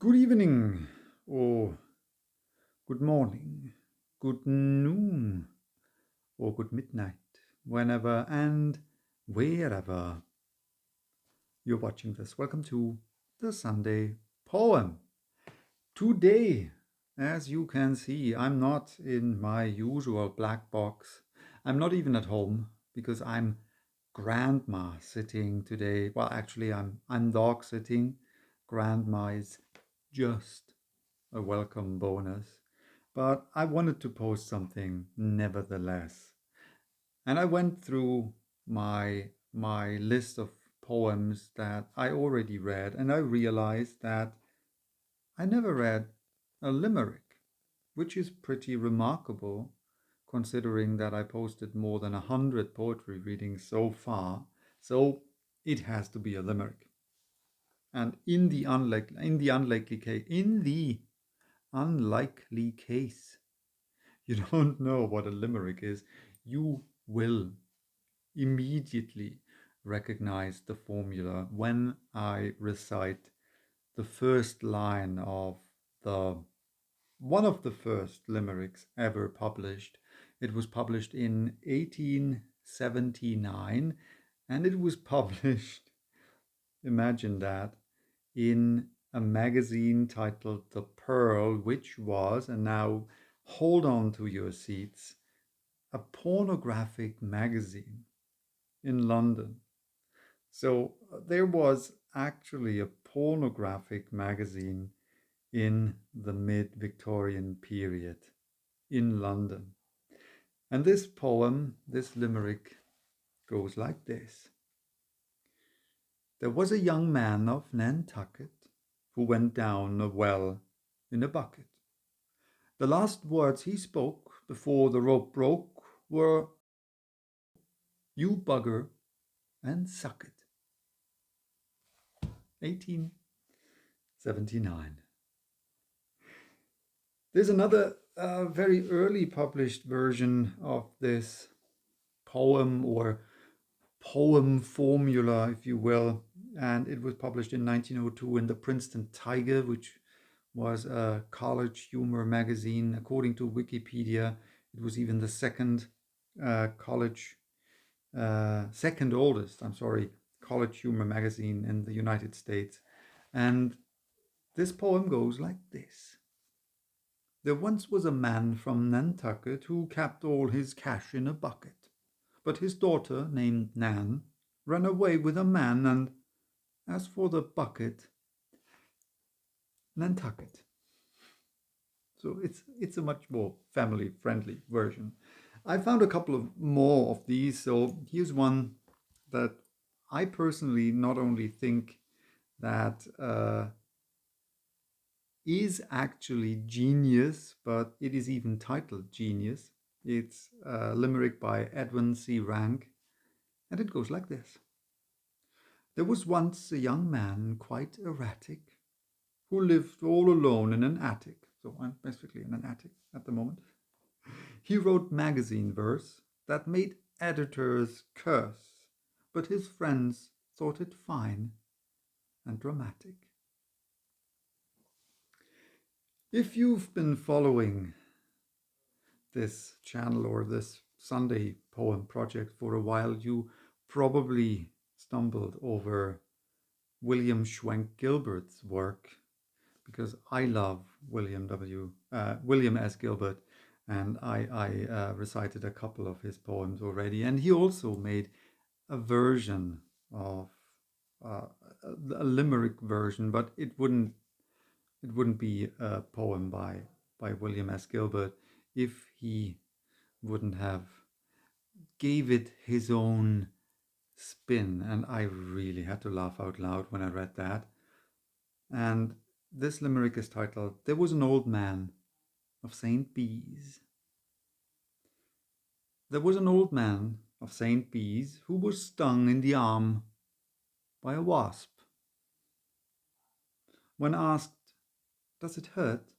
Good evening, or good morning, good noon, or good midnight, whenever and wherever you're watching this. Welcome to the Sunday poem. Today, as you can see, I'm not in my usual black box. I'm not even at home because I'm grandma sitting today. Well, actually, I'm dog sitting. Grandma is just a welcome bonus. But I wanted to post something nevertheless. And I went through my list of poems that I already read, and I realized that I never read a limerick, which is pretty remarkable considering that I posted more than 100 poetry readings so far. So it has to be a limerick. And in the unlikely case you don't know what a limerick is, you will immediately recognize the formula when I recite the first line of the one of the first limericks ever published. It was published in 1879, and it was published, imagine that, in a magazine titled The Pearl, which was, and now hold on to your seats, a pornographic magazine in London. So there was actually a pornographic magazine in the mid-Victorian period in London. And this poem, this limerick, goes like this. There was a young man of Nantucket who went down a well in a bucket. The last words he spoke before the rope broke were, "You bugger and suck it." 1879. There's another very early published version of this poem, or poem formula, if you will, and it was published in 1902 in the Princeton Tiger, which was a college humor magazine. According to Wikipedia, it was even the second second oldest, college humor magazine in the United States. And this poem goes like this. There once was a man from Nantucket who kept all his cash in a bucket, but his daughter, named Nan, ran away with a man, and as for the bucket, Nantucket. So it's a much more family-friendly version. I found a couple of more of these, so here's one that I personally not only think that is actually genius, but it is even titled Genius. It's a limerick by Edwin C. Rank, and it goes like this. There was once a young man, quite erratic, who lived all alone in an attic. So I'm basically in an attic at the moment. He wrote magazine verse that made editors curse, but his friends thought it fine and dramatic. If you've been following this channel or this Sunday poem project for a while, you probably stumbled over William Schwenk Gilbert's work, because I love William S. Gilbert, and I recited a couple of his poems already. And he also made a version of a limerick version, but it wouldn't be a poem by William S. Gilbert if he wouldn't have gave it his own spin. And I really had to laugh out loud when I read that. And this limerick is titled, There Was an Old Man of St. Bees. There was an old man of St. Bees who was stung in the arm by a wasp. When asked, "Does it hurt?"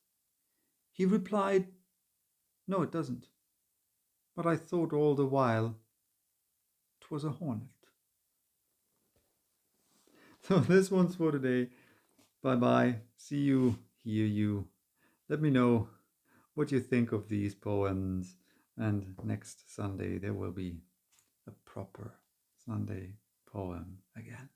he replied, "No, it doesn't. But I thought all the while 'twas a hornet." So this one's for today. Bye bye. See you, hear you. Let me know what you think of these poems. And next Sunday there will be a proper Sunday poem again.